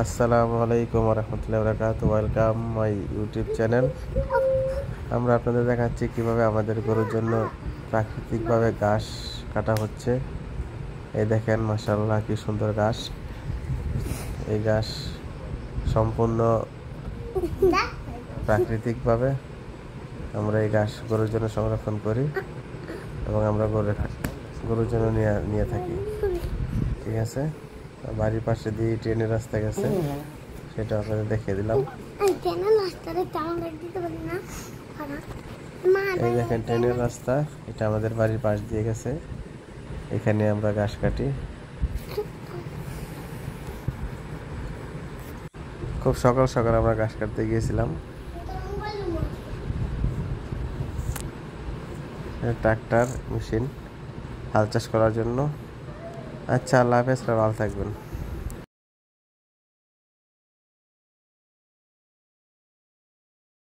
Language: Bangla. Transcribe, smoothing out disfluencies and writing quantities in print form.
আসসালামু আলাইকুম রহমতুল্লাহি ওয়া বারাকাতুহু। Welcome my YouTube channel. আমরা আপনাদের দেখাচ্ছি কিভাবে আমাদের গরুর জন্য প্রাকৃতিকভাবে ঘাস কাটা হচ্ছে। এই দেখেন, মাশাআল্লাহ, কি সুন্দর ঘাস। এই ঘাস সম্পূর্ণ প্রাকৃতিকভাবে আমরা এই ঘাস গরুর জন্য সংরক্ষণ করি এবং আমরা গরুর জন্য নিয়ে থাকি। ঠিক আছে, বাড়ির পাশে দিয়ে ট্রেনের রাস্তা গেছে, সেটা আপনাদের দেখিয়ে দিলাম। এই দেখেন ট্রেনের রাস্তা, এটা আমাদের বাড়ির পাশ দিয়ে গেছে। এখানে আমরা ঘাস কাটি। খুব সকাল সকাল আমরা ঘাস কাটতে গিয়েছিলাম। ট্রাক্টর মেশিন হাল চাষ করার জন্য। আচ্ছা, আল্লাহ হাফেজ, ভালো থাকবেন।